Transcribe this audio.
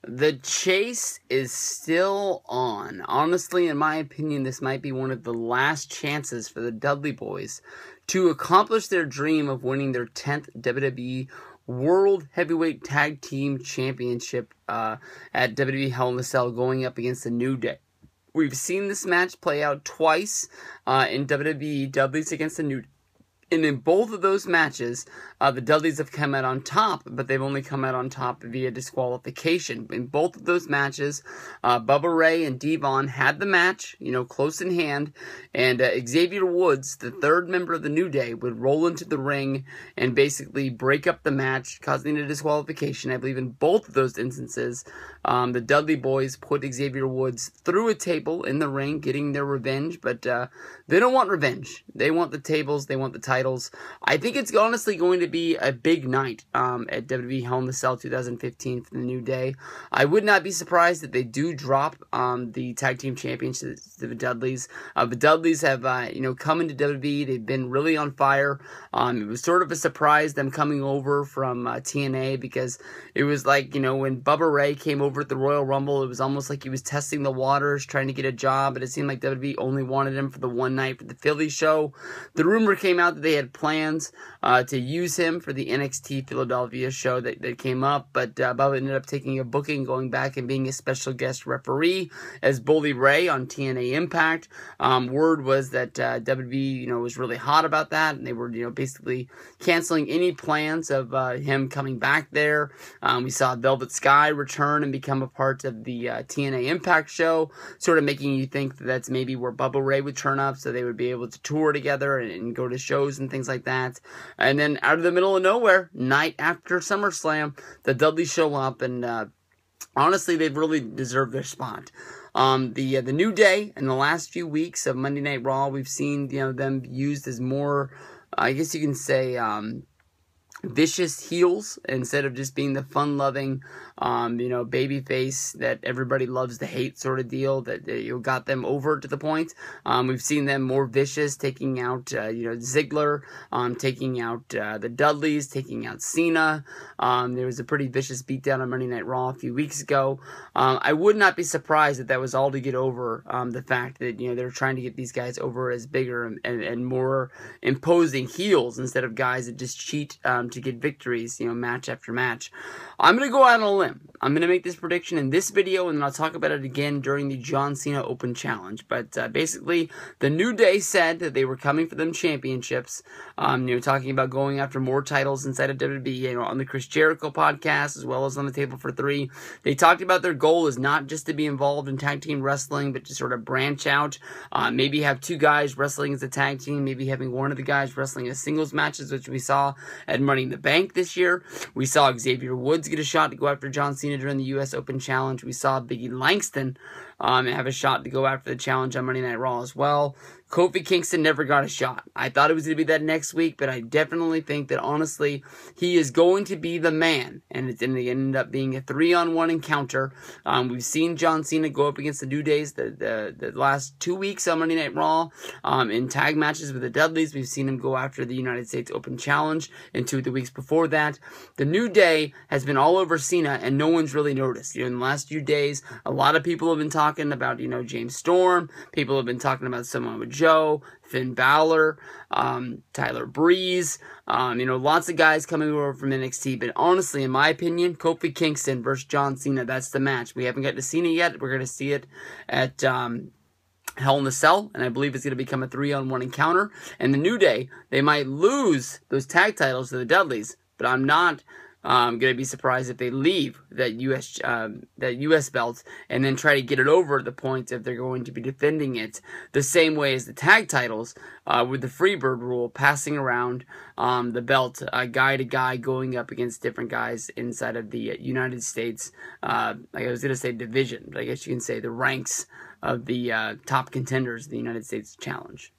The chase is still on. Honestly, in my opinion, this might be one of the last chances for the Dudley Boyz to accomplish their dream of winning their 10th WWE World Heavyweight Tag Team Championship at WWE Hell in a Cell, going up against the New Day. We've seen this match play out twice in WWE, Dudley's against the New Day. And in both of those matches, the Dudleys have come out on top, but they've only come out on top via disqualification. In both of those matches, Bubba Ray and Devon had the match, close in hand, and Xavier Woods, the third member of the New Day, would roll into the ring and basically break up the match, causing a disqualification. I believe in both of those instances, the Dudley Boyz put Xavier Woods through a table in the ring, getting their revenge, but they don't want revenge. They want the tables, they want the titles. I think it's honestly going to be a big night at WWE Hell in a Cell 2015 for the New Day. I would not be surprised if they do drop the Tag Team Championships to the Dudleys. The Dudleys have come into WWE. They've been really on fire. It was sort of a surprise them coming over from TNA, because it was like, when Bubba Ray came over at the Royal Rumble, it was almost like he was testing the waters, trying to get a job, but it seemed like WWE only wanted him for the one night for the Philly show. The rumor came out that they had plans to use him for the NXT Philadelphia show that came up, but Bubba ended up taking a booking, going back and being a special guest referee as Bully Ray on TNA Impact. Word was that WWE, was really hot about that, and they were, basically canceling any plans of him coming back there. We saw Velvet Sky return and become a part of the TNA Impact show, sort of making you think that that's maybe where Bubba Ray would turn up, so they would be able to tour together and go to shows and things like that. And then out of the middle of nowhere, night after SummerSlam, the Dudleys show up, and honestly, they've really deserved their spot. The New Day in the last few weeks of Monday Night Raw, we've seen them used as more, I guess you can say, vicious heels instead of just being the fun-loving, baby face that everybody loves to hate sort of deal that got them over to the point. We've seen them more vicious, taking out Ziggler, taking out the Dudleys, taking out Cena. There was a pretty vicious beatdown on Monday Night Raw a few weeks ago. I would not be surprised if that was all to get over the fact that they're trying to get these guys over as bigger and more imposing heels instead of guys that just cheat to get victories, match after match. I'm going to go out on a limb. I'm going to make this prediction in this video, and then I'll talk about it again during the John Cena Open Challenge. But basically, the New Day said that they were coming for them championships, talking about going after more titles inside of WWE, on the Chris Jericho podcast, as well as on the Table for Three. They talked about their goal is not just to be involved in tag team wrestling, but to sort of branch out, maybe have two guys wrestling as a tag team, maybe having one of the guys wrestling as singles matches, which we saw at Money in the Bank this year. We saw Xavier Woods get a shot to go after John Cena during the U.S. Open Challenge. We saw Biggie Langston have a shot to go after the challenge on Monday Night Raw as well. Kofi Kingston never got a shot. I thought it was going to be that next week, but I definitely think that, honestly, he is going to be the man, and it's going to end up being a 3-on-1 encounter. We've seen John Cena go up against the New Days the last 2 weeks on Monday Night Raw in tag matches with the Dudleys. We've seen him go after the United States Open Challenge in 2 of the weeks before that. The New Day has been all over Cena, and no one's really noticed. In the last few days, a lot of people have been talking about, James Storm. People have been talking about Samoa Joe, Finn Balor, Tyler Breeze, lots of guys coming over from NXT. But honestly, in my opinion, Kofi Kingston versus John Cena, that's the match. We haven't got to Cena yet. We're going to see it at Hell in a Cell, and I believe it's going to become a 3-on-1 encounter. And the New Day, they might lose those tag titles to the Dudleys, but I'm not going to be surprised if they leave that U.S. belt and then try to get it over the point if they're going to be defending it the same way as the tag titles, with the Freebird rule, passing around the belt guy to guy, going up against different guys inside of the United States, like I was going to say division, but I guess you can say the ranks of the top contenders of the United States Challenge.